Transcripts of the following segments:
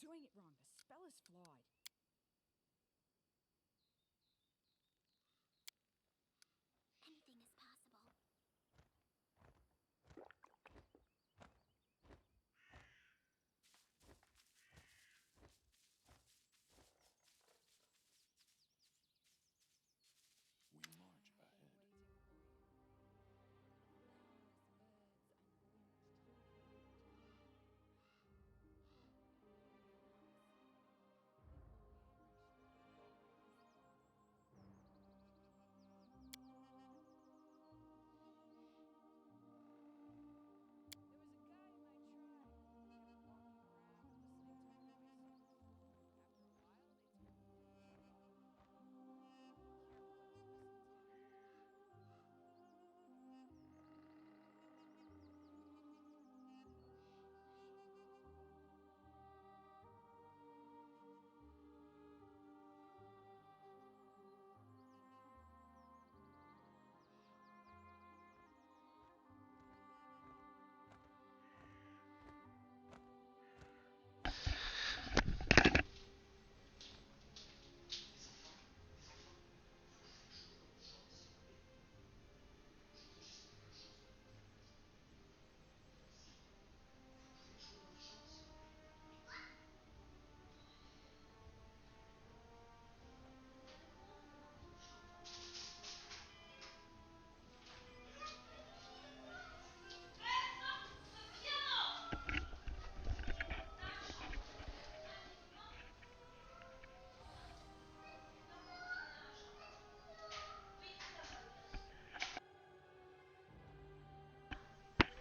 doing it wrong. The spell is flawed. Anything is possible. We march ahead. Waiting for you. Flowers, birds, and wind talking There was a guy in my tribe. He kept walking around listening to voices. After a while, they told him to hear what to listen to.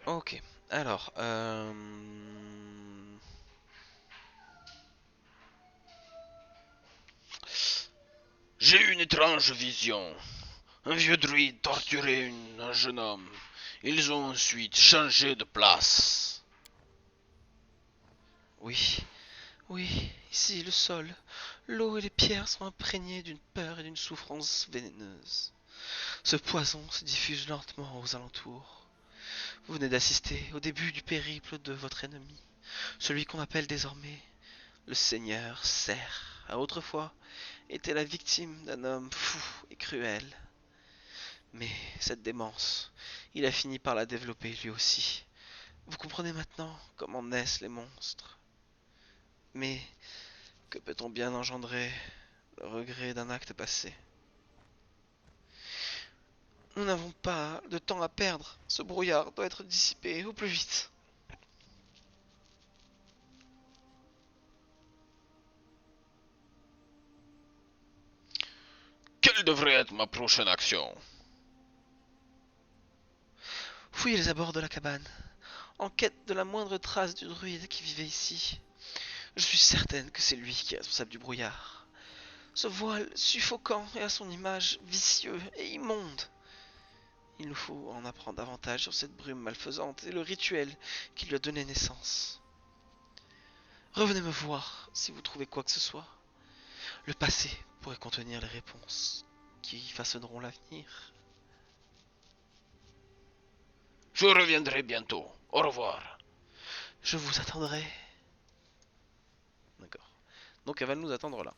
Ok, alors, j'ai eu une étrange vision. Un vieux druide torturait un jeune homme. Ils ont ensuite changé de place. Oui, oui, ici le sol, l'eau et les pierres sont imprégnées d'une peur et d'une souffrance vénéneuse. Ce poison se diffuse lentement aux alentours. Vous venez d'assister au début du périple de votre ennemi, celui qu'on appelle désormais le Seigneur Serre. A autrefois était la victime d'un homme fou et cruel. Mais cette démence, il a fini par la développer lui aussi. Vous comprenez maintenant comment naissent les monstres. Mais que peut-on bien engendrer le regret d'un acte passé? Nous n'avons pas de temps à perdre. Ce brouillard doit être dissipé au plus vite. Quelle devrait être ma prochaine action? Fouillez les abords de la cabane, en quête de la moindre trace du druide qui vivait ici. Je suis certaine que c'est lui qui est responsable du brouillard. Ce voile suffocant et à son image vicieux et immonde. Il nous faut en apprendre davantage sur cette brume malfaisante et le rituel qui lui a donné naissance. Revenez me voir si vous trouvez quoi que ce soit. Le passé pourrait contenir les réponses qui façonneront l'avenir. Je reviendrai bientôt. Au revoir. Je vous attendrai. D'accord. Donc elle va nous attendre là.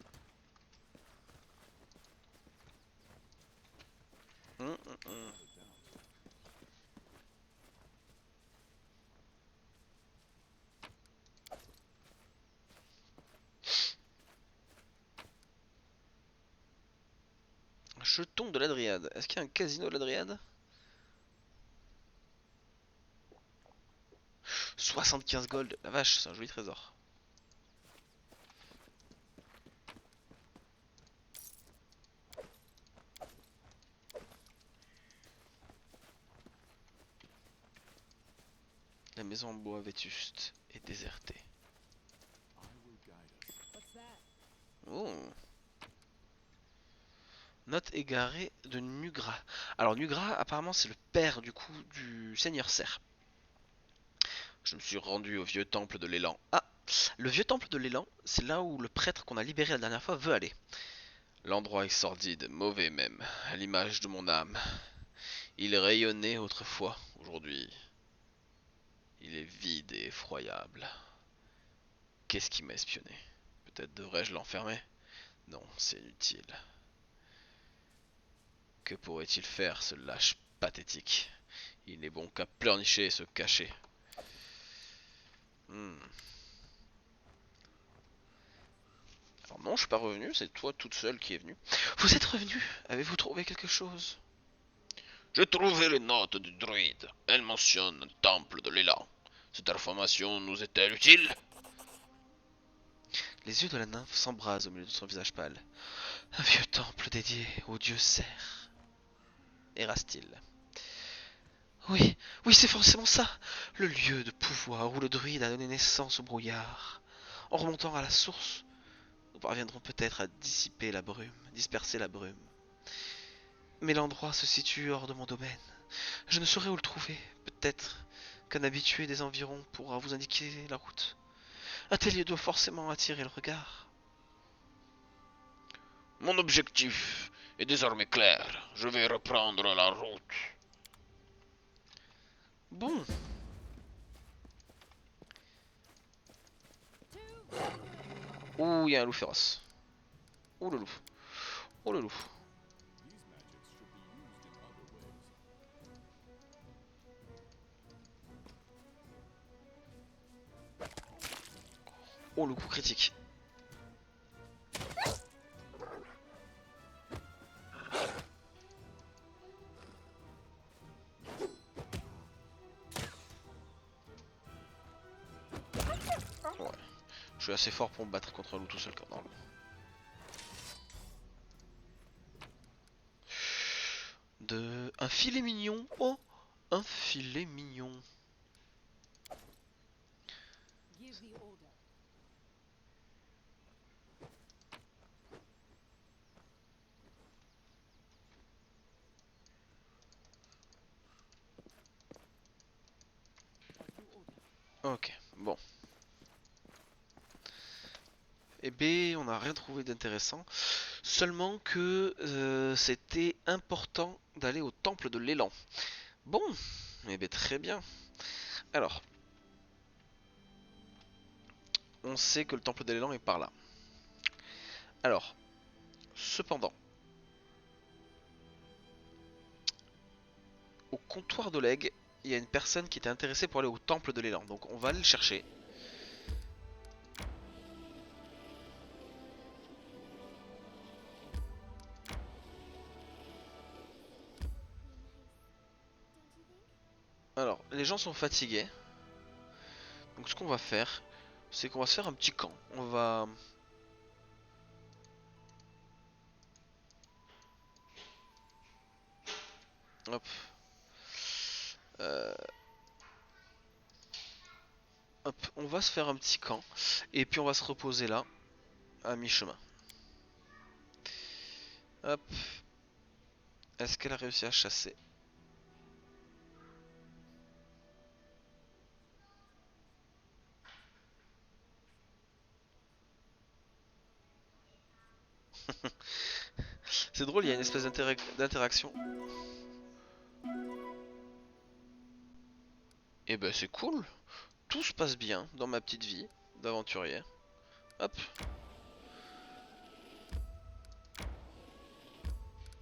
Hum, hum, hum. Jetons de la Dryade. Est-ce qu'il y a un casino de la Dryade? 75 gold. La vache, c'est un joli trésor. La maison en bois vétuste est désertée. What's that? Oh. Note égarée de Nugra. Alors Nugra, apparemment c'est le père du coup du Seigneur Serre. Je me suis rendu au vieux temple de l'élan. Ah, le vieux temple de l'élan, c'est là où le prêtre qu'on a libéré la dernière fois veut aller. L'endroit est sordide, mauvais même, à l'image de mon âme. Il rayonnait autrefois, aujourd'hui, il est vide et effroyable. Qu'est-ce qui m'a espionné? Peut-être devrais-je l'enfermer? Non, c'est inutile. Que pourrait-il faire, ce lâche pathétique? Il n'est bon qu'à pleurnicher et se cacher. Hmm. Alors non, je suis pas revenu, c'est toi toute seule qui est venue. Vous êtes revenu? Avez-vous trouvé quelque chose? J'ai trouvé les notes du druide. Elles mentionnent un temple de l'élan. Cette information nous est-elle utile? Les yeux de la nymphe s'embrasent au milieu de son visage pâle. Un vieux temple dédié au dieu cerf. Erastil. Oui, oui, c'est forcément ça. Le lieu de pouvoir où le druide a donné naissance au brouillard. En remontant à la source, nous parviendrons peut-être à dissiper la brume, disperser la brume. Mais l'endroit se situe hors de mon domaine. Je ne saurais où le trouver. Peut-être qu'un habitué des environs pourra vous indiquer la route. Un tel lieu doit forcément attirer le regard. Mon objectif est désormais clair. Je vais reprendre la route. Bon. Ouh, il y a un loup féroce. Ouh le loup. Oh le loup. Oh le coup critique. Ouais. Je suis assez fort pour me battre contre un loup tout seul quand dans l'eau. Un filet mignon. Oh, un filet mignon. Give the order. Ok, bon. Eh B, on n'a rien trouvé d'intéressant. Seulement que c'était important d'aller au temple de l'élan. Bon, eh bien très bien. Alors, on sait que le temple de l'élan est par là. Alors, cependant, au comptoir d'Oleg, il y a une personne qui était intéressée pour aller au temple de l'élan. Donc on va aller le chercher. Alors, les gens sont fatigués. Donc ce qu'on va faire, c'est qu'on va se faire un petit camp. On va... Hop. Euh, Hop, on va se faire un petit camp. Et puis on va se reposer là, à mi-chemin. Hop. Est-ce qu'elle a réussi à chasser? C'est drôle, il y a une espèce d'interaction. Et ben c'est cool. Tout se passe bien dans ma petite vie d'aventurier. Hop.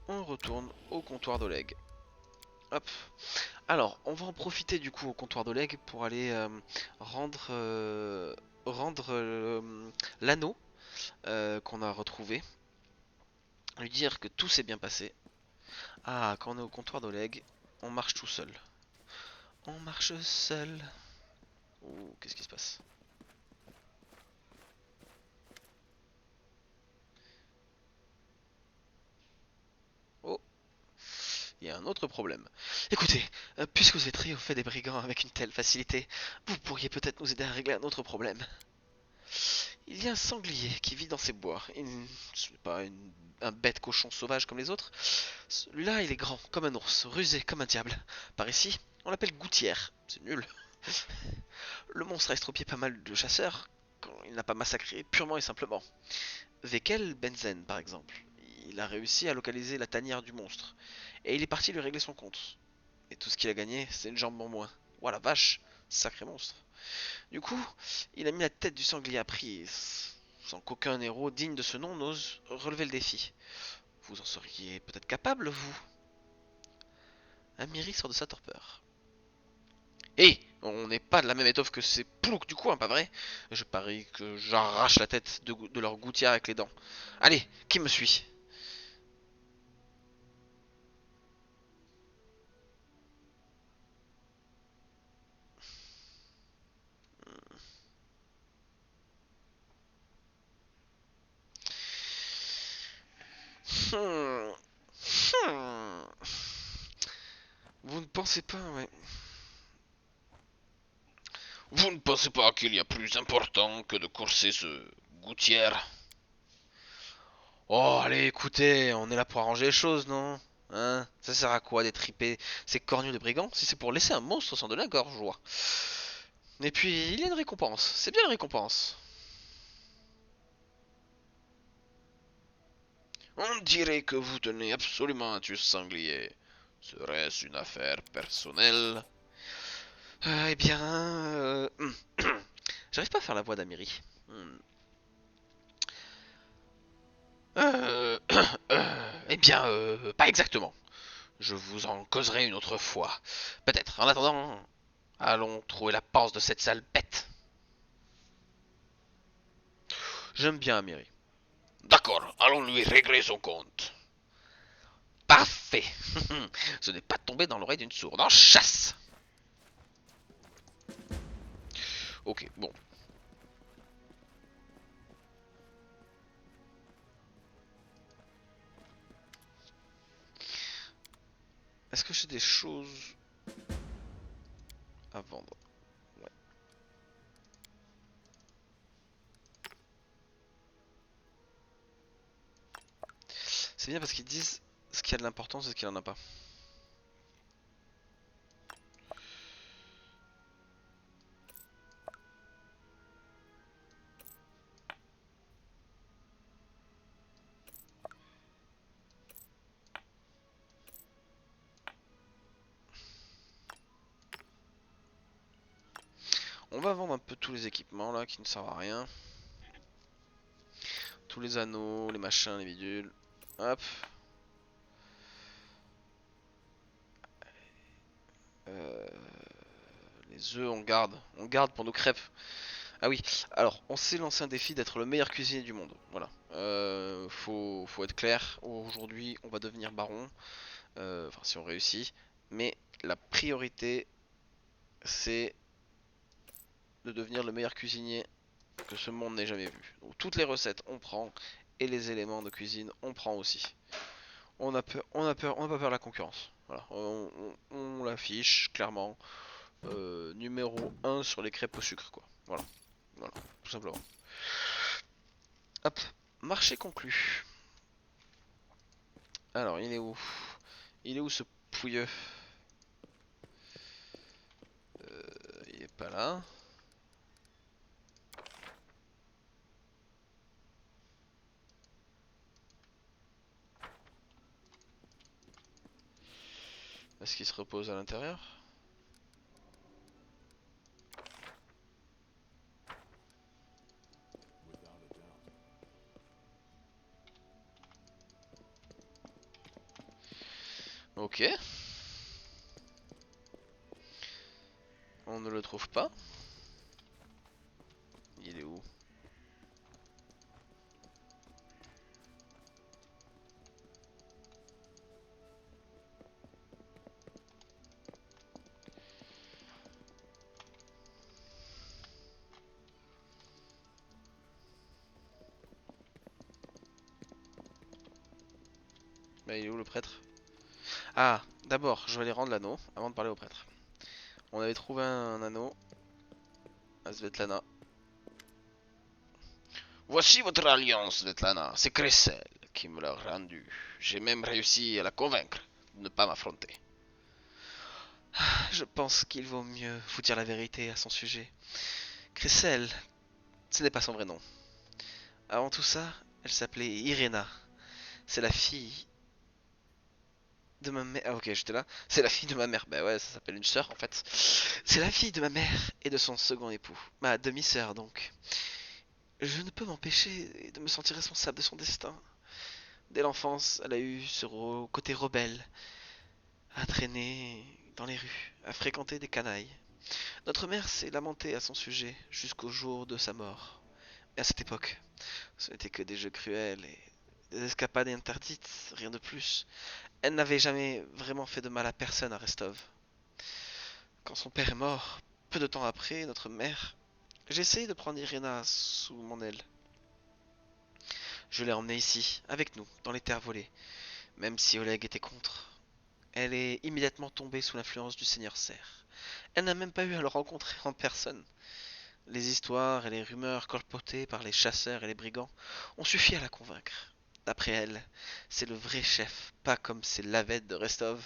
On retourne au comptoir d'Oleg. Hop. Alors, on va en profiter du coup au comptoir d'Oleg pour aller rendre l'anneau qu'on a retrouvé. Lui dire que tout s'est bien passé. Ah, quand on est au comptoir d'Oleg, on marche tout seul. On marche seul. Ouh, qu'est-ce qui se passe? Oh, il y a un autre problème. Écoutez, puisque vous êtes ri au fait des brigands avec une telle facilité, vous pourriez peut-être nous aider à régler un autre problème. Il y a un sanglier qui vit dans ces bois. Ce n'est pas un bête cochon sauvage comme les autres. Celui-là, il est grand, comme un ours, rusé comme un diable. Par ici, on l'appelle gouttière. C'est nul. Le monstre a estropié pas mal de chasseurs quand il n'a pas massacré purement et simplement. Vekel Benzen, par exemple. Il a réussi à localiser la tanière du monstre. Et il est parti lui régler son compte. Et tout ce qu'il a gagné, c'est une jambe en moins. Ouah la vache, sacré monstre. Du coup, il a mis la tête du sanglier à prise, sans qu'aucun héros digne de ce nom n'ose relever le défi. Vous en seriez peut-être capable, vous? Amiri sort de sa torpeur. Hé, on n'est pas de la même étoffe que ces ploucs du coin, pas vrai? Je parie que j'arrache la tête de leur gouttière avec les dents. Allez, qui me suit? Hmm. Hmm. Vous ne pensez pas, ouais. Vous ne pensez pas qu'il y a plus important que de courser ce gouttière? Oh, allez, écoutez, on est là pour arranger les choses, non? Hein? Ça sert à quoi d'étriper ces cornues de brigands si c'est pour laisser un monstre s'en donner la gorge, joie? Et puis, il y a une récompense. C'est bien une récompense. On dirait que vous tenez absolument à tuer ce sanglier. Serait-ce une affaire personnelle? Eh bien... J'arrive pas à faire la voix d'Amiri. Hmm. Euh, pas exactement. Je vous en causerai une autre fois. Peut-être. En attendant, allons trouver la panse de cette sale bête. J'aime bien Amiri. D'accord, allons lui régler son compte. Parfait. Ce n'est pas tombé dans l'oreille d'une sourde. En chasse. Ok, bon. Est-ce que j'ai des choses à vendre? Ouais. C'est bien parce qu'ils disent ce qui a de l'importance et ce qui en a pas. On va vendre un peu tous les équipements là qui ne servent à rien. Tous les anneaux, les machins, les bidules. Hop. Euh, les œufs on garde. On garde pour nos crêpes. Ah oui, alors on s'est lancé un défi d'être le meilleur cuisinier du monde. Voilà. Faut être clair. Aujourd'hui on va devenir baron. Enfin si on réussit. Mais la priorité c'est de devenir le meilleur cuisinier que ce monde n'ait jamais vu. Donc, toutes les recettes on prend et les éléments de cuisine on prend aussi. On a peur, on n'a pas peur de la concurrence. Voilà, on l'affiche clairement. Numéro 1 sur les crêpes au sucre quoi. Voilà, voilà, tout simplement. Hop, marché conclu. Alors, il est où? Il est où ce pouilleux? Il est pas là. Est-ce qu'il se repose à l'intérieur? Ok. On ne le trouve pas. Il est où? Bah, il est où le prêtre? Ah, d'abord, je vais aller rendre l'anneau avant de parler au prêtre. On avait trouvé un anneau à Svetlana. Voici votre alliance, Svetlana. C'est Cressel qui me l'a rendu. J'ai même réussi à la convaincre de ne pas m'affronter. Je pense qu'il vaut mieux vous dire la vérité à son sujet. Cressel, ce n'est pas son vrai nom. Avant tout ça, elle s'appelait Irena. C'est la fille de ma mère. Ah, ok, j'étais là. C'est la fille de ma mère. Bah ouais, ça s'appelle une sœur en fait. C'est la fille de ma mère et de son second époux. Ma demi-sœur donc. Je ne peux m'empêcher de me sentir responsable de son destin. Dès l'enfance, elle a eu ce côté rebelle, à traîner dans les rues, à fréquenter des canailles. Notre mère s'est lamentée à son sujet jusqu'au jour de sa mort. Et à cette époque, ce n'était que des jeux cruels et des escapades interdites, rien de plus. Elle n'avait jamais vraiment fait de mal à personne à Restov. Quand son père est mort, peu de temps après, notre mère, j'ai essayé de prendre Irina sous mon aile. Je l'ai emmenée ici, avec nous, dans les terres volées, même si Oleg était contre. Elle est immédiatement tombée sous l'influence du seigneur Serre. Elle n'a même pas eu à le rencontrer en personne. Les histoires et les rumeurs colportées par les chasseurs et les brigands ont suffi à la convaincre. D'après elle, c'est le vrai chef, pas comme ces lavettes de Restov.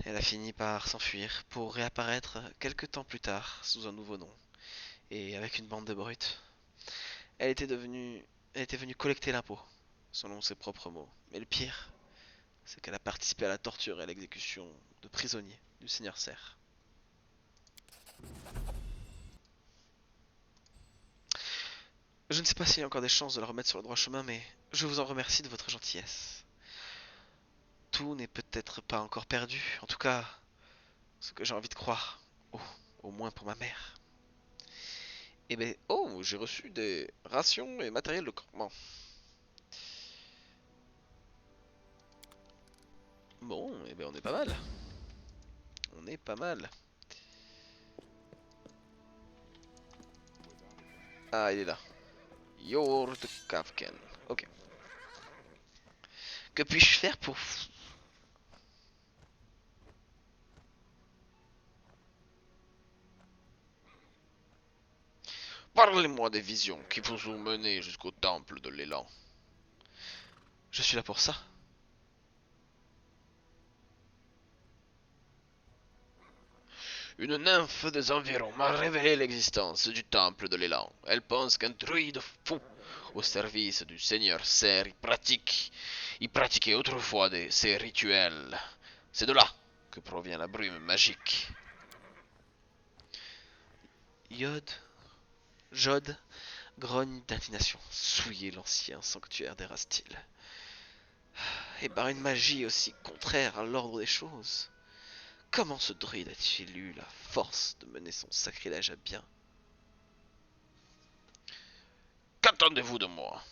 Elle a fini par s'enfuir pour réapparaître quelque temps plus tard sous un nouveau nom et avec une bande de brutes. Elle était devenue, elle était venue collecter l'impôt, selon ses propres mots. Mais le pire, c'est qu'elle a participé à la torture et à l'exécution de prisonniers du seigneur Serre. Je ne sais pas s'il y a encore des chances de la remettre sur le droit chemin, mais je vous en remercie de votre gentillesse. Tout n'est peut-être pas encore perdu, en tout cas, ce que j'ai envie de croire. Oh, au moins pour ma mère. Eh ben, oh, j'ai reçu des rations et matériel de campement. Bon, eh ben on est pas mal. On est pas mal. Ah, il est là. Jord Kafken. Ok. Que puis-je faire pour... Parlez-moi des visions qui vous ont mené jusqu'au temple de l'élan. Je suis là pour ça. Une nymphe des environs m'a révélé l'existence du temple de l'élan. Elle pense qu'un druide fou au service du seigneur Serre y pratiquait autrefois ses rituels. C'est de là que provient la brume magique. Jod grogne d'indignation. Souiller l'ancien sanctuaire d'Erastil. Et par une magie aussi contraire à l'ordre des choses. Comment ce druide a-t-il eu la force de mener son sacrilège à bien? Qu'attendez-vous de moi?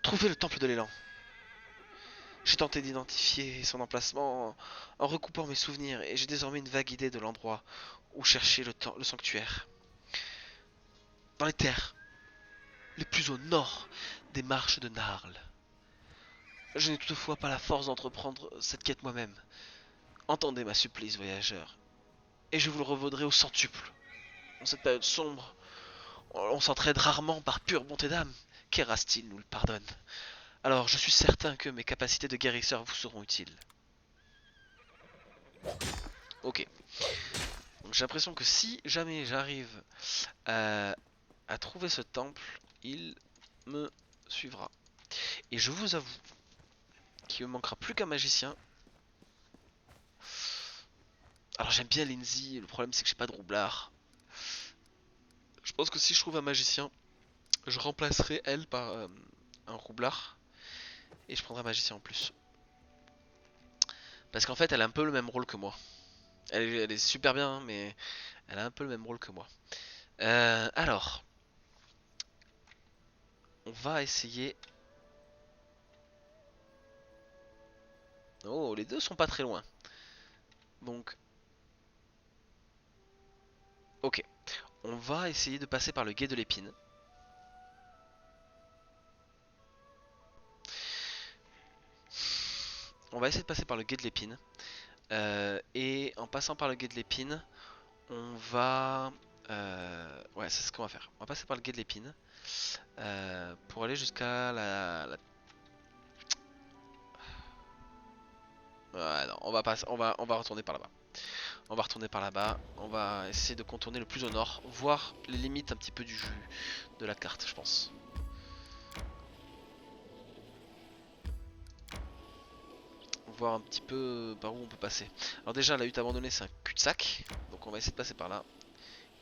Trouver le temple de l'élan. J'ai tenté d'identifier son emplacement en recoupant mes souvenirs et j'ai désormais une vague idée de l'endroit où chercher le sanctuaire. Dans les terres les plus au nord des marches de Narl. Je n'ai toutefois pas la force d'entreprendre cette quête moi-même. Entendez ma supplice, voyageur, et je vous le revaudrai au centuple. En cette période sombre, on s'entraide rarement par pure bonté d'âme, qu'Erastil nous le pardonne. Alors je suis certain que mes capacités de guérisseur vous seront utiles. Ok. Donc j'ai l'impression que si jamais j'arrive à trouver ce temple, il me suivra. Et je vous avoue qu'il me manquera plus qu'un magicien. Alors j'aime bien Lindsay, le problème c'est que j'ai pas de roublard. Je pense que si je trouve un magicien, je remplacerai elle par un roublard. Et je prendrai un magicien en plus. Parce qu'en fait elle a un peu le même rôle que moi. Elle est super bien, mais elle a un peu le même rôle que moi. Alors, on va essayer. Oh, les deux sont pas très loin. Donc, ok. On va essayer de passer par le gué de l'épine. On va essayer de passer par le gué de l'épine. Et en passant par le gué de l'épine, on va... ouais, c'est ce qu'on va faire. On va passer par le gué de l'épine. Pour aller jusqu'à Ouais, non, on va retourner par là-bas. On va retourner par là-bas. On va essayer de contourner le plus au nord, voir les limites un petit peu du jus de la carte, je pense. voir un petit peu par où on peut passer. Alors déjà, la hutte abandonnée, c'est un cul-de-sac. Donc on va essayer de passer par là.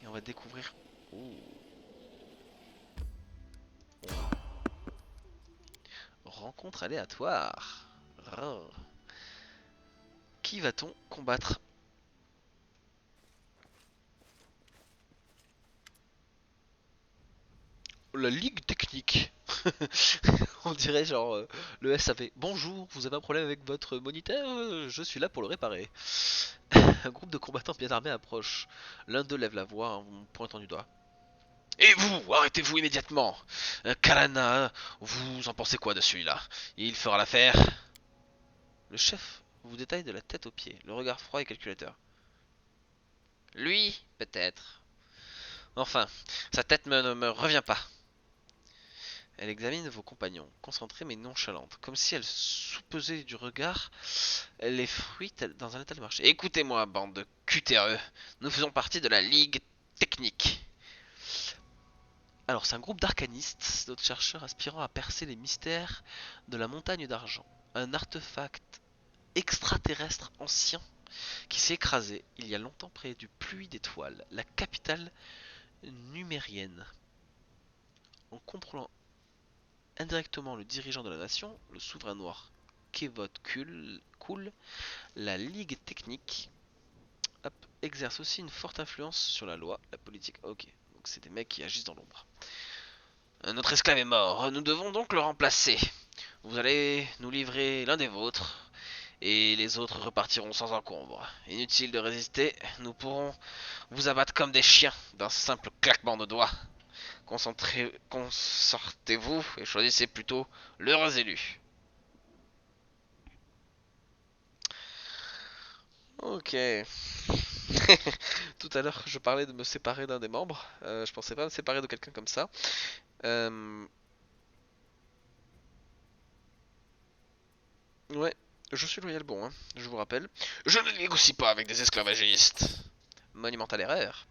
Et on va découvrir... Ouh. Rencontre aléatoire. Oh. Qui va-t-on combattre? La Ligue Technique. On dirait genre le SAV. Bonjour, vous avez un problème avec votre moniteur? Je suis là pour le réparer. Un groupe de combattants bien armés approche. L'un d'eux lève la voix en pointant du doigt. Et vous, arrêtez-vous immédiatement. Kalana, vous en pensez quoi de celui-là? Il fera l'affaire? Le chef vous détaille de la tête aux pieds, le regard froid et calculateur. Lui, peut-être. Enfin, sa tête ne me revient pas. Elle examine vos compagnons, concentrée mais nonchalante, comme si elle soupesait du regard les fruits dans un étal de marché. Écoutez-moi, bande de cutéreux, nous faisons partie de la Ligue Technique. Alors, c'est un groupe d'arcanistes, d'autres chercheurs aspirant à percer les mystères de la montagne d'argent. Un artefact extraterrestre ancien qui s'est écrasé il y a longtemps près du Pluie d'étoiles, la capitale numérienne. En contrôlant indirectement le dirigeant de la nation, le souverain noir Kevot Kul, la Ligue Technique exerce aussi une forte influence sur la loi, la politique. Ok, donc c'est des mecs qui agissent dans l'ombre. Notre esclave est mort, nous devons donc le remplacer. Vous allez nous livrer l'un des vôtres, et les autres repartiront sans encombre. Inutile de résister, nous pourrons vous abattre comme des chiens d'un simple claquement de doigts. Consortez-vous et choisissez plutôt l'heureux élu. Ok. Tout à l'heure, je parlais de me séparer d'un des membres. Je pensais pas me séparer de quelqu'un comme ça. Ouais, je suis loyal bon, hein, je vous rappelle. Je ne négocie pas avec des esclavagistes. Monumentale erreur.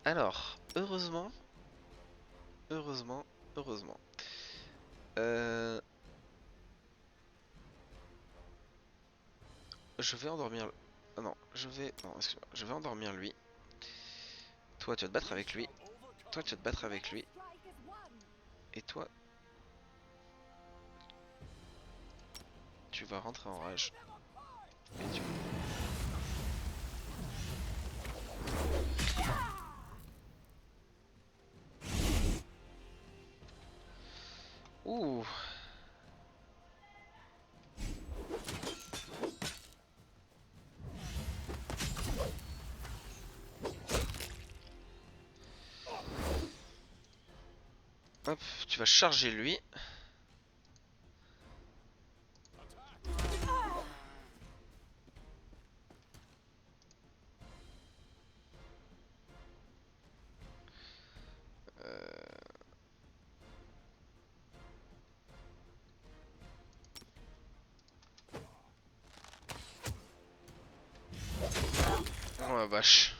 Alors, heureusement, heureusement, heureusement. Euh, je vais endormir. Ah non, je vais. Non, excuse-moi. Je vais endormir lui. Toi, tu vas te battre avec lui. Toi, tu vas te battre avec lui. Et toi, tu vas rentrer en rage. Et tu... Ouh. Hop, tu vas charger lui. Oh la vache.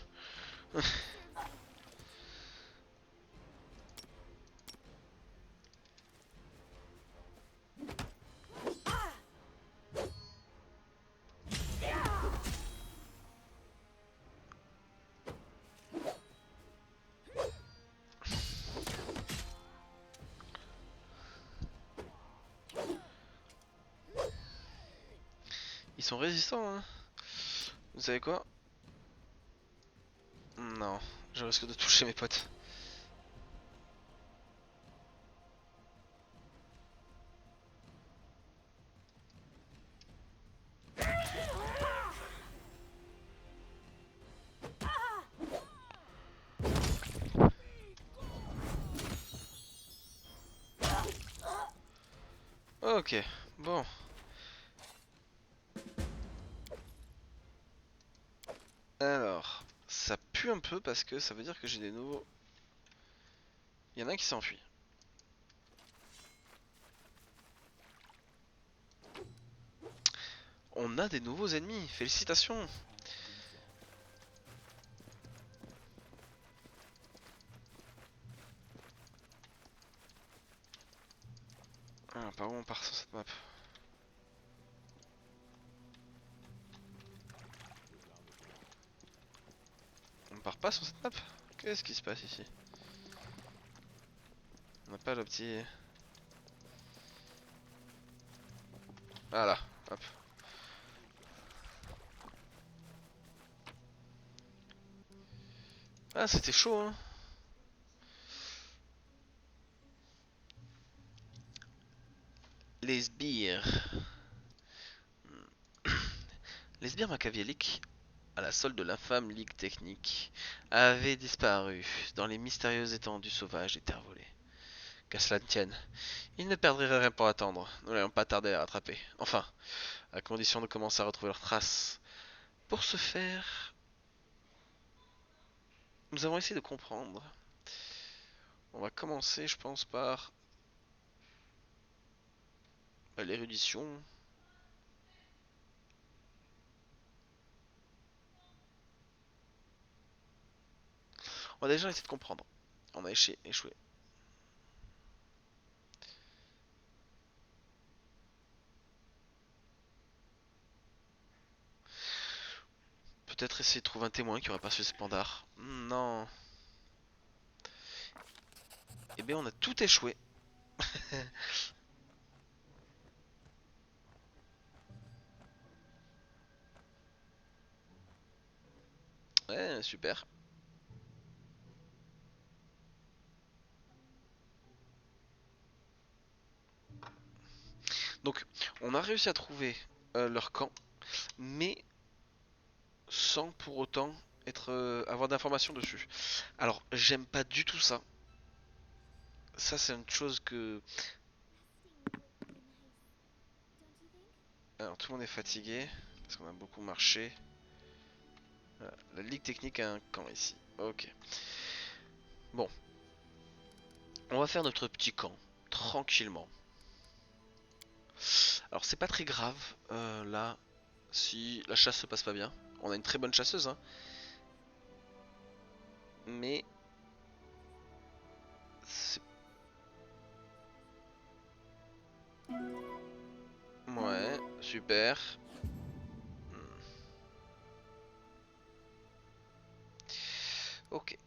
Ils sont résistants, hein. Vous savez quoi? Non, je risque de toucher mes potes. Ok, bon. Alors, ça pue un peu parce que ça veut dire que j'ai des nouveaux... Il y en a un qui s'enfuit. On a des nouveaux ennemis, félicitations. Alors, par où on part sur cette map? On part pas sur cette map? Qu'est-ce qui se passe ici? On n'a pas le petit... Voilà, hop. Ah, c'était chaud, hein. Les sbires. Les sbires machiavéliques, à la solde de l'infâme ligue technique, avaient disparu dans les mystérieuses étendues sauvages des terres volées. Qu'à cela ne tienne, ils ne perdraient rien pour attendre, nous n'allons pas tarder à rattraper. Enfin, à condition de commencer à retrouver leurs traces. Pour ce faire, nous avons essayé de comprendre. On va commencer, je pense, par l'érudition. On va déjà essayer de comprendre. On a échoué. Peut-être essayer de trouver un témoin qui aurait pas su ce pandar. Non. Eh bien, on a tout échoué. Ouais, super. Donc, on a réussi à trouver leur camp, mais sans pour autant avoir d'informations dessus. Alors, j'aime pas du tout ça. Ça, c'est une chose que... Alors, tout le monde est fatigué, parce qu'on a beaucoup marché. Voilà. La ligue technique a un camp ici. Ok. Bon. On va faire notre petit camp, tranquillement. Alors, c'est pas très grave, là, si la chasse se passe pas bien. On a une très bonne chasseuse, hein. Mais... Ouais, super. Ok.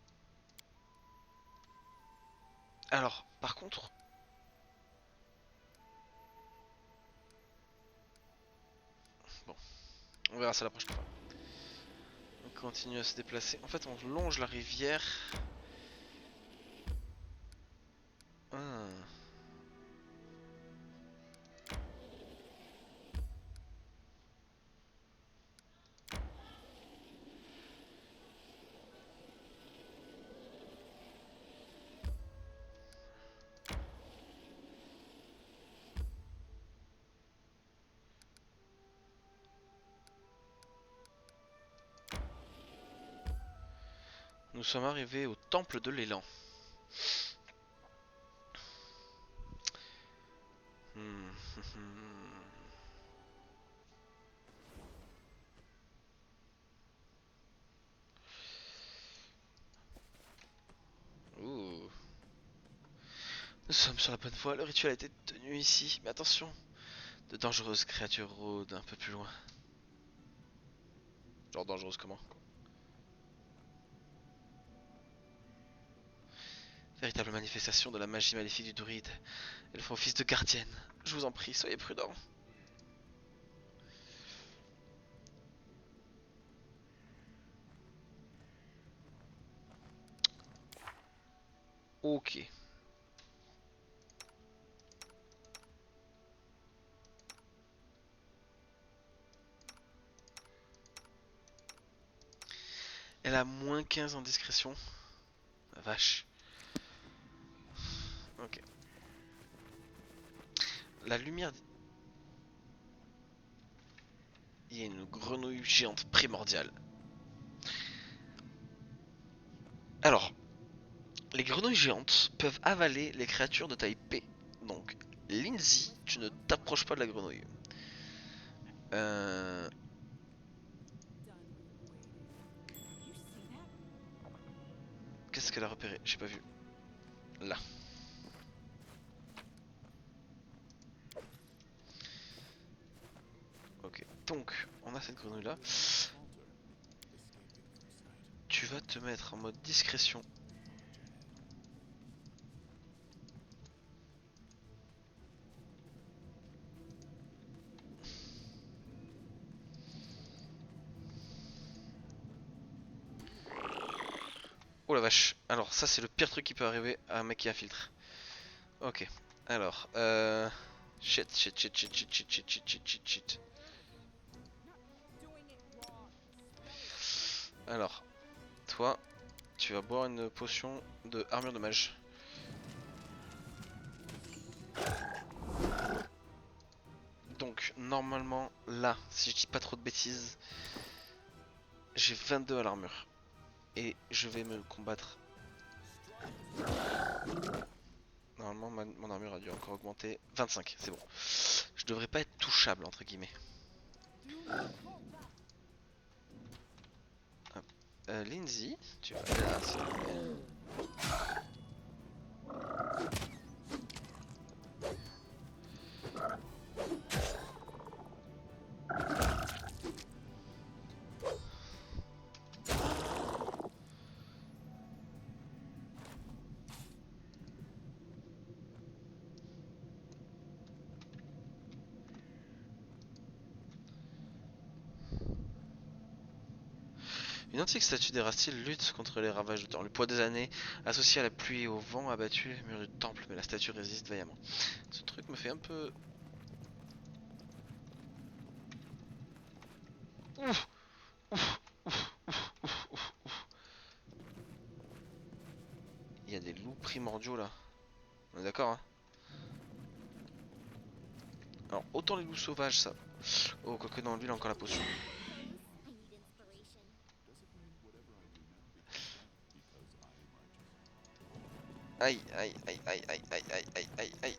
Alors, par contre... Bon, on verra ça la prochaine fois. On continue à se déplacer. En fait, on longe la rivière. Ah. Nous sommes arrivés au temple de l'élan. Hmm. Ouh. Nous sommes sur la bonne voie, le rituel a été tenu ici. Mais attention, de dangereuses créatures rôdent un peu plus loin. Genre dangereuses comment? Véritable manifestation de la magie maléfique du druide. Elles font office de gardienne. Je vous en prie, soyez prudents. Ok. Elle a moins 15 en discrétion. La vache. Ok. La lumière... Il y a une grenouille géante primordiale. Alors, les grenouilles géantes peuvent avaler les créatures de taille P. Donc, Lindsay, tu ne t'approches pas de la grenouille. Euh... Qu'est-ce qu'elle a repéré? J'ai pas vu. Là. Donc, on a cette grenouille là. Tu vas te mettre en mode discrétion. Oh la vache. Alors ça c'est le pire truc qui peut arriver à un mec qui infiltre. Ok. Alors, shit, shit, shit, shit, shit, shit, shit, shit, shit, shit, shit. Alors, toi, tu vas boire une potion de armure de mage. Donc, normalement, là, si je dis pas trop de bêtises, j'ai 22 à l'armure. Et je vais me combattre. Normalement, mon armure a dû encore augmenter. 25, c'est bon. Je devrais pas être touchable, entre guillemets. Hop. Lindsay, tu vas aller là, s'il te plaît. Une antique statue d'Erastyle lutte contre les ravages du temps. Le poids des années, associé à la pluie et au vent, a abattu les murs du temple, mais la statue résiste vaillamment. Ce truc me fait un peu... Ouf, ouf, ouf, ouf, ouf, ouf, ouf. Il y a des loups primordiaux là. On est d'accord, hein? Alors, autant les loups sauvages, ça. Oh, quoique non, lui, il a encore la potion. I need inspiration. Aïe, aïe, aïe, aïe, aïe, aïe, aïe, aïe, aïe, aïe.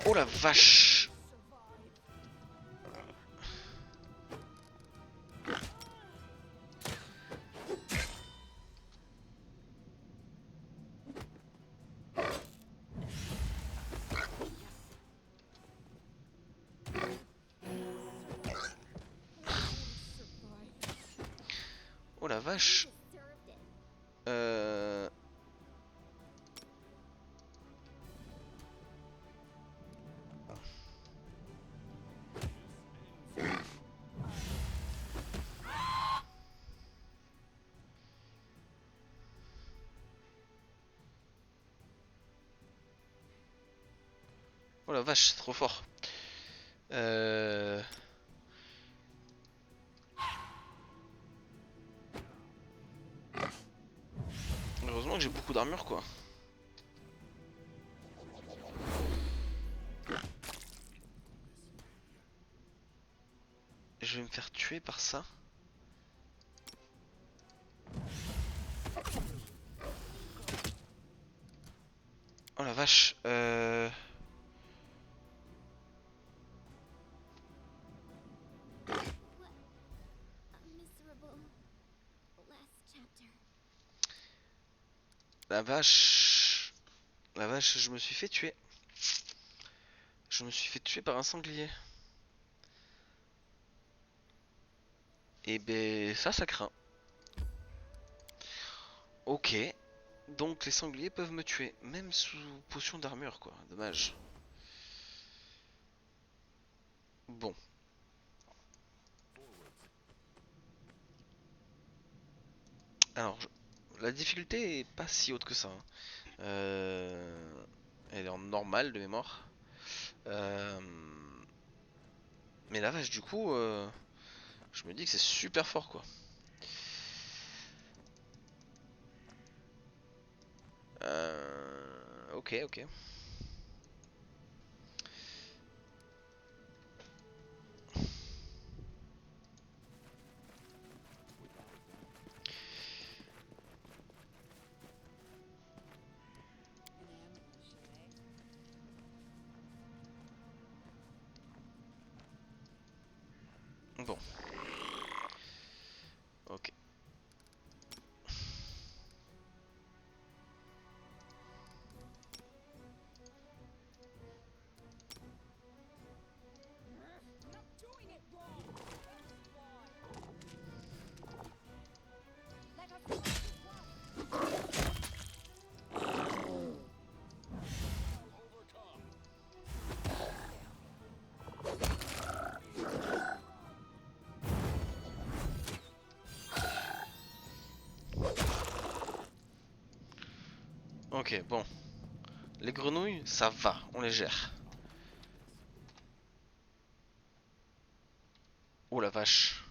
Oh la vache! Oh la vache! Deserved it. Euh... Oh la vache, c'est trop fort. Heureusement que j'ai beaucoup d'armure quoi. Je vais me faire tuer par ça. Oh la vache. A miserable last chapter. La vache. La vache, je me suis fait tuer. Je me suis fait tuer par un sanglier. Et ben ça craint. Ok. Donc les sangliers peuvent me tuer. Même sous potion d'armure quoi. Dommage. Bon. Alors, la difficulté est pas si haute que ça, hein. Elle est en normal de mémoire. Euh, Mais la vache, du coup, je me dis que c'est super fort quoi. Ok, ok. Bon. Ok, bon. Les grenouilles, ça va, on les gère. Oh la vache.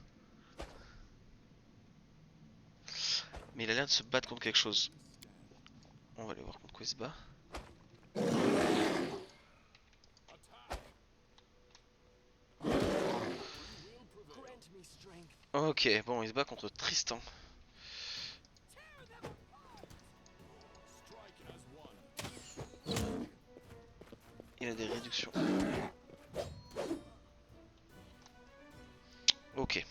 Mais il a l'air de se battre contre quelque chose. On va aller voir contre quoi il se bat. Ok, bon, il se bat contre Tristan. Il a des réductions. Ok.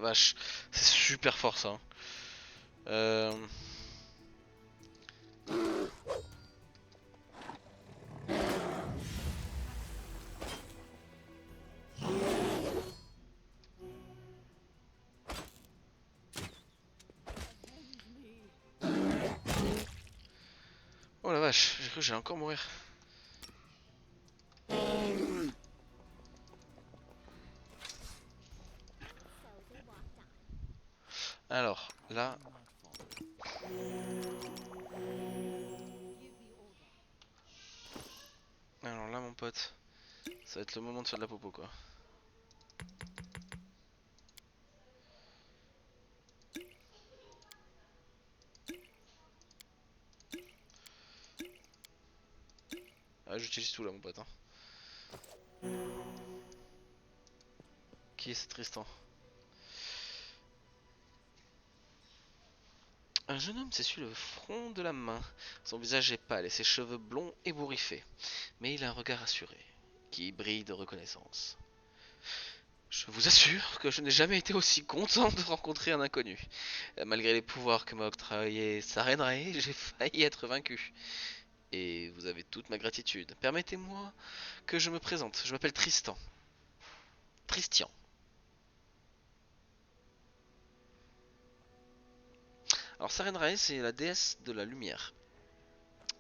Vache, c'est super fort ça. Hein. Euh... Oh la vache, j'ai cru que j'allais encore mourir. So they walked on. Alors, là... Alors là mon pote, ça va être le moment de faire de la popo quoi. Ah, j'utilise tout là mon pote. Hein. Qui est ce Tristan? Un jeune homme s'essuie le front de la main. Son visage est pâle et ses cheveux blonds ébouriffés. Mais il a un regard assuré, qui brille de reconnaissance. Je vous assure que je n'ai jamais été aussi content de rencontrer un inconnu. Malgré les pouvoirs que m'a octroyé Sarenrae, j'ai failli être vaincu. Et vous avez toute ma gratitude. Permettez-moi que je me présente. Je m'appelle Tristan. Tristian. Alors Sarenrae, c'est la déesse de la lumière,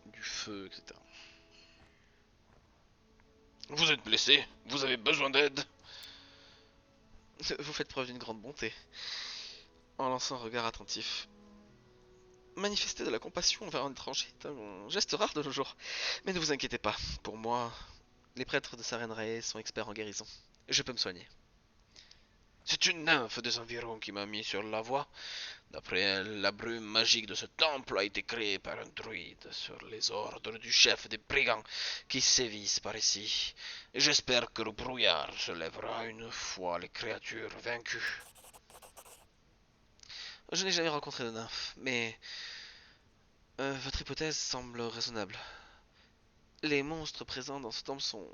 du feu, etc. Vous êtes blessé? Vous avez besoin d'aide? Vous faites preuve d'une grande bonté. En lançant un regard attentif. Manifester de la compassion envers un étranger est un geste rare de nos jours. Mais ne vous inquiétez pas, pour moi, les prêtres de Sarenrae sont experts en guérison. Je peux me soigner. C'est une nymphe des environs qui m'a mis sur la voie. D'après elle, la brume magique de ce temple a été créée par un druide sur les ordres du chef des brigands qui sévissent par ici. Et j'espère que le brouillard se lèvera une fois les créatures vaincues. Je n'ai jamais rencontré de nymphe, mais votre hypothèse semble raisonnable. Les monstres présents dans ce temple sont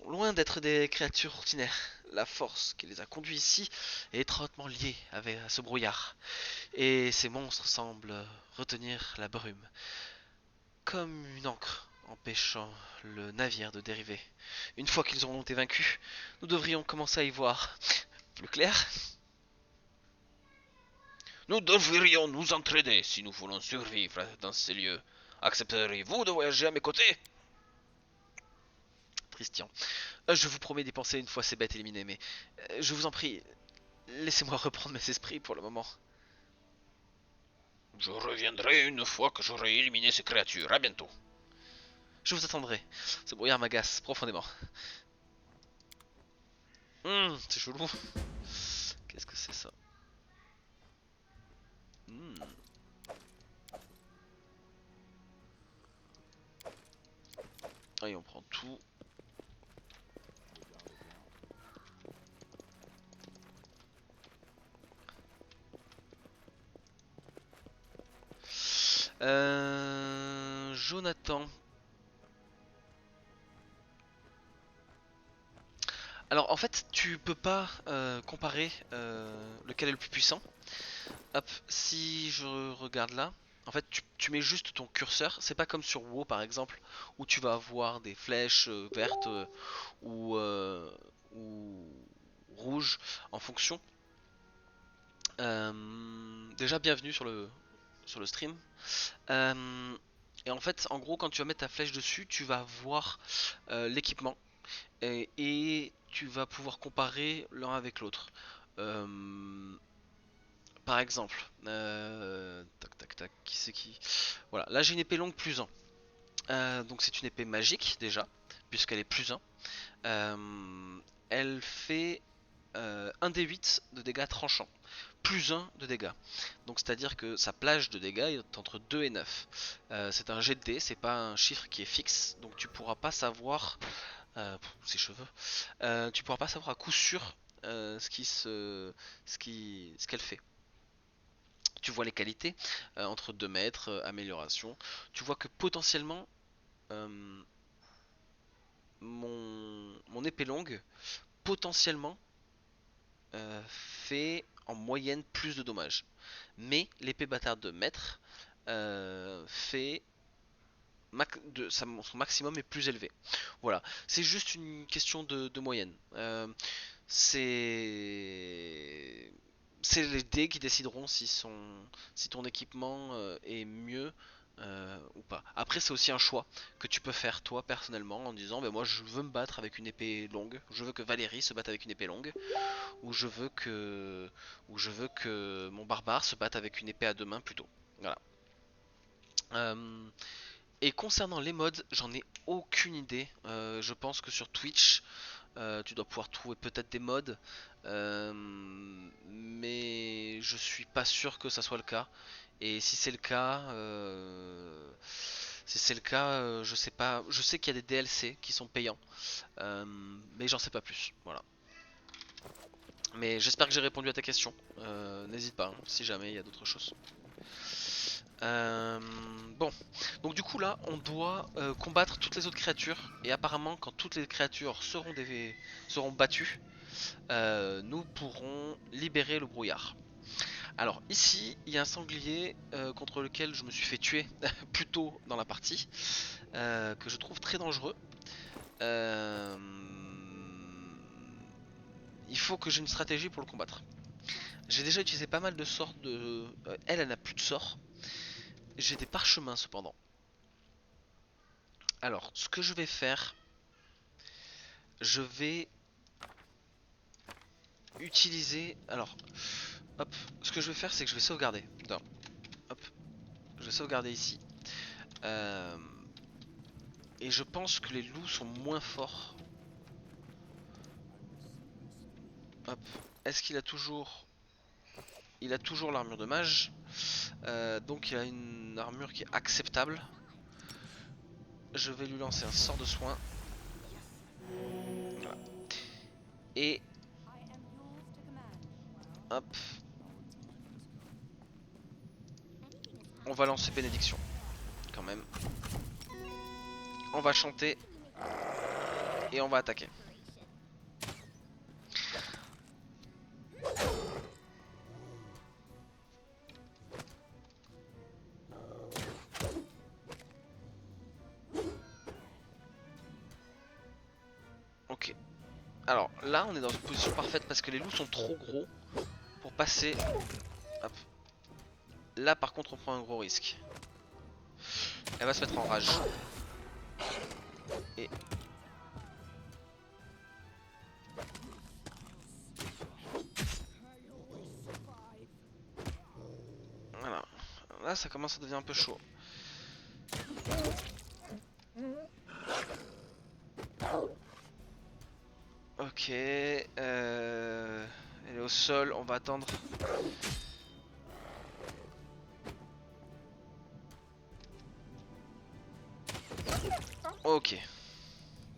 loin d'être des créatures ordinaires. La force qui les a conduits ici est étroitement liée à ce brouillard. Et ces monstres semblent retenir la brume, comme une encre empêchant le navire de dériver. Une fois qu'ils auront été vaincus, nous devrions commencer à y voir plus clair. Nous devrions nous entraider si nous voulons survivre dans ces lieux. Accepteriez-vous de voyager à mes côtés? Tristian, je vous promets d'y penser une fois ces bêtes éliminées, mais je vous en prie, laissez-moi reprendre mes esprits pour le moment. Je reviendrai une fois que j'aurai éliminé ces créatures. À bientôt. Je vous attendrai. Ce brouillard m'agace profondément. C'est chelou. Qu'est-ce que c'est ça? Allez, on prend tout. Jonathan. Alors en fait tu peux pas comparer lequel est le plus puissant. Hop, si je regarde là, en fait tu mets juste ton curseur. C'est pas comme sur WoW par exemple où tu vas avoir des flèches vertes ou, ou rouges en fonction. Déjà bienvenue sur le stream. Euh, et en fait en gros quand tu vas mettre ta flèche dessus tu vas voir l'équipement. Et tu vas pouvoir comparer l'un avec l'autre. Euh, Par exemple, tac tac tac, qui c'est qui? Voilà, là j'ai une épée longue plus 1. Donc c'est une épée magique déjà, puisqu'elle est plus 1. Elle fait 1d8 de dégâts tranchants, plus 1 de dégâts. Donc c'est à dire que sa plage de dégâts est entre 2 et 9. C'est un jet de dés, c'est pas un chiffre qui est fixe, donc tu pourras pas savoir ses cheveux. Tu pourras pas savoir à coup sûr ce qu'elle fait. Tu vois les qualités entre 2 mètres, amélioration. Tu vois que potentiellement euh, mon épée longue potentiellement fait en moyenne plus de dommages. Mais l'épée bâtarde de maître fait son maximum est plus élevé. Voilà, c'est juste une question de moyenne. C'est c'est les dés qui décideront si ton équipement est mieux ou pas. Après, c'est aussi un choix que tu peux faire toi personnellement en disant ben moi je veux me battre avec une épée longue, je veux que Valérie se batte avec une épée longue, ou je veux que mon barbare se batte avec une épée à deux mains plutôt. Voilà. Euh, et concernant les mods, j'en ai aucune idée. Je pense que sur Twitch, tu dois pouvoir trouver peut-être des mods, mais je suis pas sûr que ça soit le cas. Et si c'est le cas, je sais pas. Je sais qu'il y a des DLC qui sont payants, mais j'en sais pas plus. Voilà. Mais j'espère que j'ai répondu à ta question. N'hésite pas hein, si jamais il y a d'autres choses. Bon, donc du coup là, on doit combattre toutes les autres créatures. Et apparemment, quand toutes les créatures seront battues, nous pourrons libérer le brouillard. Alors ici, il y a un sanglier contre lequel je me suis fait tuer plus tôt dans la partie, que je trouve très dangereux. Euh, Il faut que j'ai une stratégie pour le combattre. J'ai déjà utilisé pas mal de sorts de... elle n'a plus de sorts. J'ai des parchemins cependant. Alors, ce que je vais faire, je vais utiliser... Alors, hop, ce que je vais faire, c'est que je vais sauvegarder. Non, hop, je vais sauvegarder ici. Et je pense que les loups sont moins forts. Hop, est-ce qu'il a toujours... Il a toujours l'armure de mage. Donc il a une armure qui est acceptable. Je vais lui lancer un sort de soin. Voilà. Et... Hop. On va lancer bénédiction. Quand même. On va chanter. Et on va attaquer. Ok. Alors là on est dans une position parfaite parce que les loups sont trop gros pour passer. Hop. Là par contre on prend un gros risque. Elle va se mettre en rage. Et... Voilà. Là ça commence à devenir un peu chaud. Ok. Elle est au sol, on va attendre. Ok.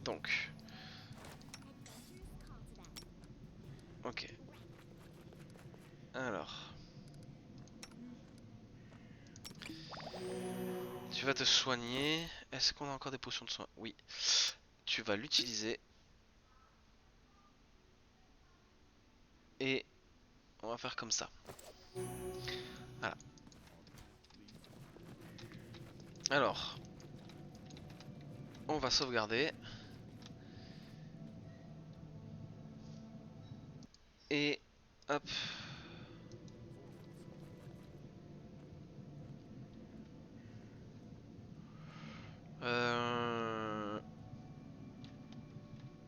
Donc, Adventurous call to them. ok. Alors, tu vas te soigner. Est-ce qu'on a encore des potions de soin? Oui. Tu vas l'utiliser. Et on va faire comme ça. Voilà. Alors, on va sauvegarder. Et hop.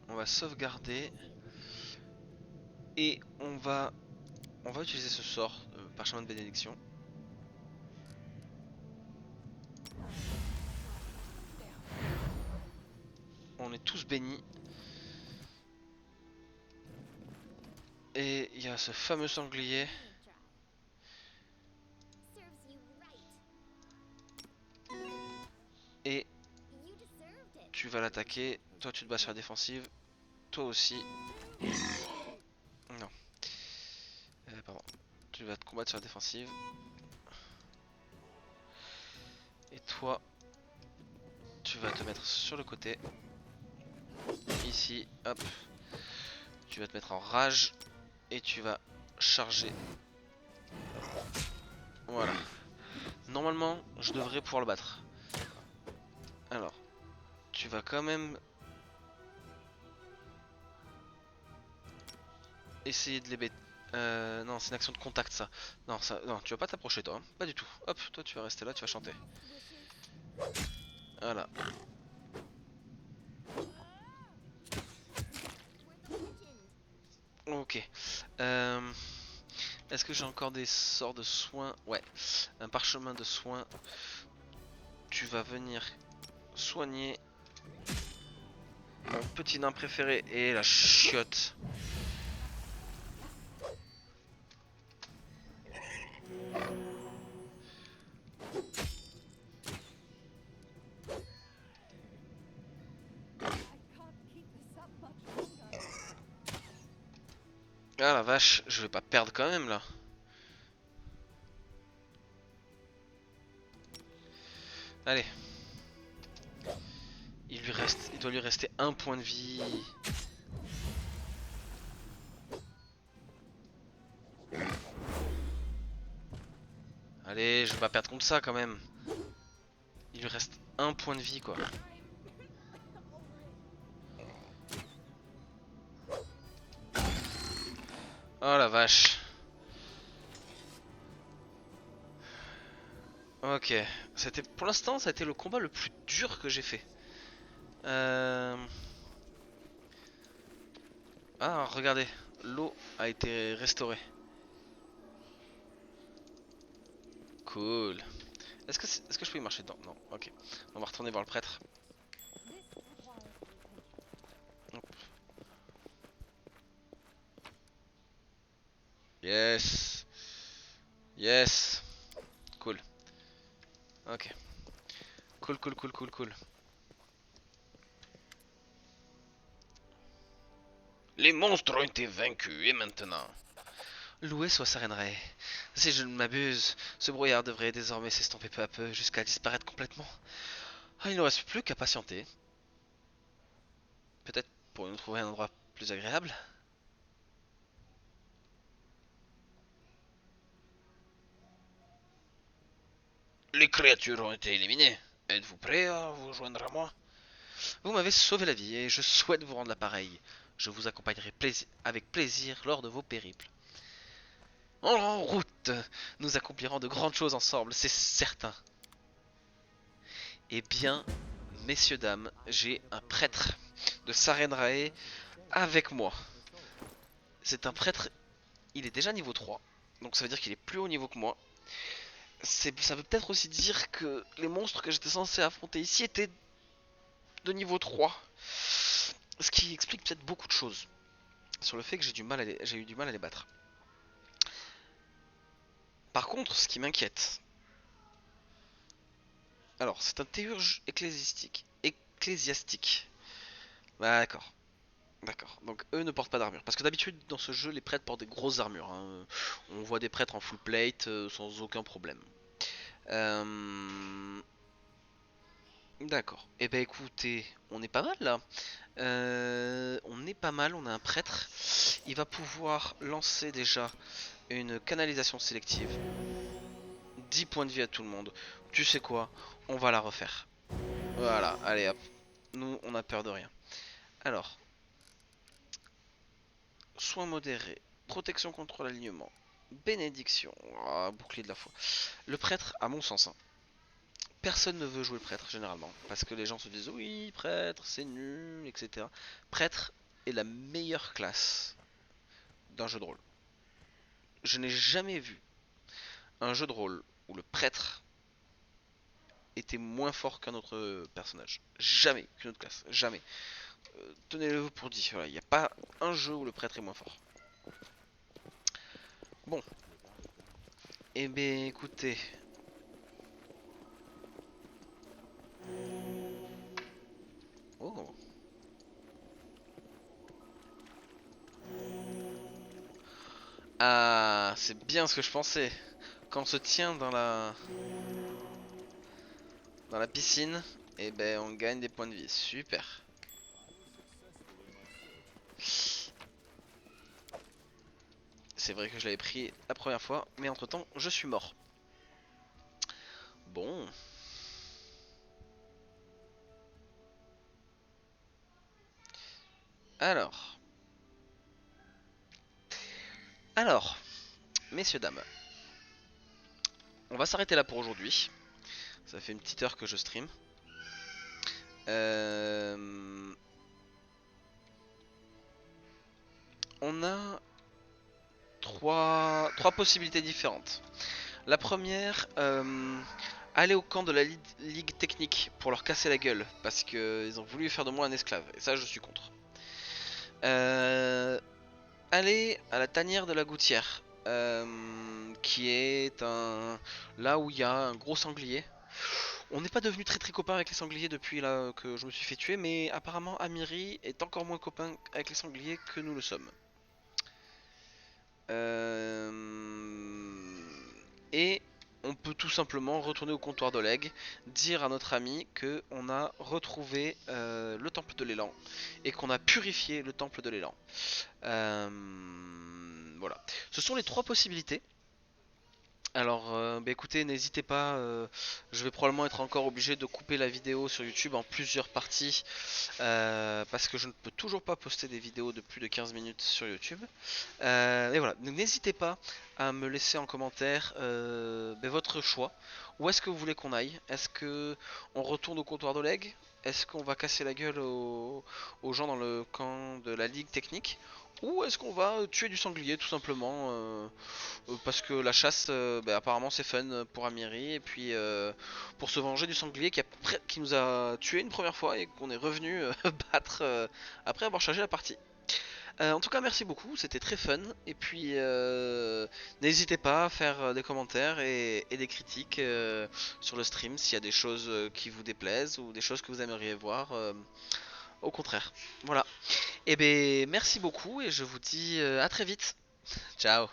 On va sauvegarder. Et on va utiliser ce sort, parchemin de bénédiction. On est tous bénis. Et il y a ce fameux sanglier. Serves you right. Et You deserved it. tu vas l'attaquer. Toi tu te bats sur la défensive. Toi aussi. Non. Pardon. Tu vas te combattre sur la défensive. Et toi, tu vas te mettre sur le côté. Ici, hop. Tu vas te mettre en rage. Et tu vas charger. Voilà. Normalement, je devrais pouvoir le battre. Alors, tu vas quand même essayer de les bêter. Non, c'est une action de contact ça. Non, non, tu vas pas t'approcher toi. Hein. Pas du tout. Hop, toi tu vas rester là, tu vas chanter. Voilà. Ok. Est-ce que j'ai encore des sorts de soins? Ouais. Un parchemin de soins. Tu vas venir soigner mon petit nain préféré et la chiotte. Ah la vache, je vais pas perdre quand même là. Allez. Il doit lui rester un point de vie. Allez, je vais pas perdre contre ça quand même. Il lui reste un point de vie quoi. Oh la vache. Ok. Pour l'instant, ça a été le combat le plus dur que j'ai fait. Ah, regardez. L'eau a été restaurée. Cool. Est-ce que je peux y marcher dedans? Non, ok. On va retourner voir le prêtre. Hop. Yes. Yes. Cool. Ok. Cool, cool, cool, cool, cool. Les monstres ont été vaincus et maintenant. Loué soit Sarenrae. Si je ne m'abuse, ce brouillard devrait désormais s'estomper peu à peu jusqu'à disparaître complètement. Ah, il ne reste plus qu'à patienter. Peut-être pour nous trouver un endroit plus agréable. Les créatures ont été éliminées. Êtes-vous prêt à vous joindre à moi? Vous m'avez sauvé la vie et je souhaite vous rendre l'appareil. Je vous accompagnerai avec plaisir lors de vos périples. En route, nous accomplirons de grandes choses ensemble, c'est certain. Eh bien, messieurs, dames, j'ai un prêtre de Sarenrae avec moi. C'est un prêtre, il est déjà niveau 3, donc ça veut dire qu'il est plus haut niveau que moi. Ça veut peut-être aussi dire que les monstres que j'étais censé affronter ici étaient de niveau 3. Ce qui explique peut-être beaucoup de choses sur le fait que j'ai eu du mal à les battre. Par contre, ce qui m'inquiète, alors c'est un théurge ecclésiastique. Bah, d'accord. D'accord. Donc eux ne portent pas d'armure. Parce que d'habitude dans ce jeu les prêtres portent des grosses armures, hein. On voit des prêtres en full plate sans aucun problème. Euh, D'accord. Eh ben écoutez, on est pas mal là. On est pas mal, on a un prêtre. Il va pouvoir lancer déjà une canalisation sélective. 10 points de vie à tout le monde. Tu sais quoi? On va la refaire. Voilà, allez hop. Nous, on a peur de rien. Alors, soins modérés, protection contre l'alignement, bénédiction, ah, bouclier de la foi. Le prêtre, à mon sens, hein, personne ne veut jouer le prêtre généralement. Parce que les gens se disent oui, prêtre, c'est nul, etc. Prêtre est la meilleure classe d'un jeu de rôle. Je n'ai jamais vu un jeu de rôle où le prêtre était moins fort qu'un autre personnage. Jamais qu'une autre classe. Jamais. Tenez-le pour dit. Voilà, il n'y a pas un jeu où le prêtre est moins fort. Bon. Eh bien, écoutez. Oh. Ah, c'est bien ce que je pensais. Quand on se tient dans la piscine, et ben on gagne des points de vie. Super. C'est vrai que je l'avais pris la première fois, mais entre temps je suis mort. Bon. Alors. Alors, messieurs, dames. On va s'arrêter là pour aujourd'hui. Ça fait une petite heure que je stream. On a trois possibilités différentes. La première, aller au camp de la Ligue technique pour leur casser la gueule parce qu'ils ont voulu faire de moi un esclave. Et ça, je suis contre. Aller à la tanière de la gouttière, qui est là où il y a un gros sanglier. On n'est pas devenu très très copains avec les sangliers depuis là que je me suis fait tuer, mais apparemment Amiri est encore moins copain avec les sangliers que nous le sommes. Et on peut tout simplement retourner au comptoir d'Oleg, dire à notre ami que on a retrouvé le temple de l'élan et qu'on a purifié le temple de l'élan. Voilà. Ce sont les trois possibilités. Alors, bah écoutez, n'hésitez pas, je vais probablement être encore obligé de couper la vidéo sur YouTube en plusieurs parties, parce que je ne peux toujours pas poster des vidéos de plus de 15 minutes sur YouTube. Et voilà, donc n'hésitez pas à me laisser en commentaire bah, votre choix. Où est-ce que vous voulez qu'on aille? Est-ce que on retourne au comptoir d'Oleg? Est-ce qu'on va casser la gueule aux gens dans le camp de la Ligue technique? Ou est-ce qu'on va tuer du sanglier tout simplement parce que la chasse bah, apparemment c'est fun pour Amiri et puis pour se venger du sanglier qui nous a tué une première fois et qu'on est revenu battre après avoir chargé la partie. En tout cas merci beaucoup, c'était très fun et puis n'hésitez pas à faire des commentaires et des critiques sur le stream s'il y a des choses qui vous déplaisent ou des choses que vous aimeriez voir au contraire. Voilà. Et ben merci beaucoup et je vous dis à très vite. Ciao.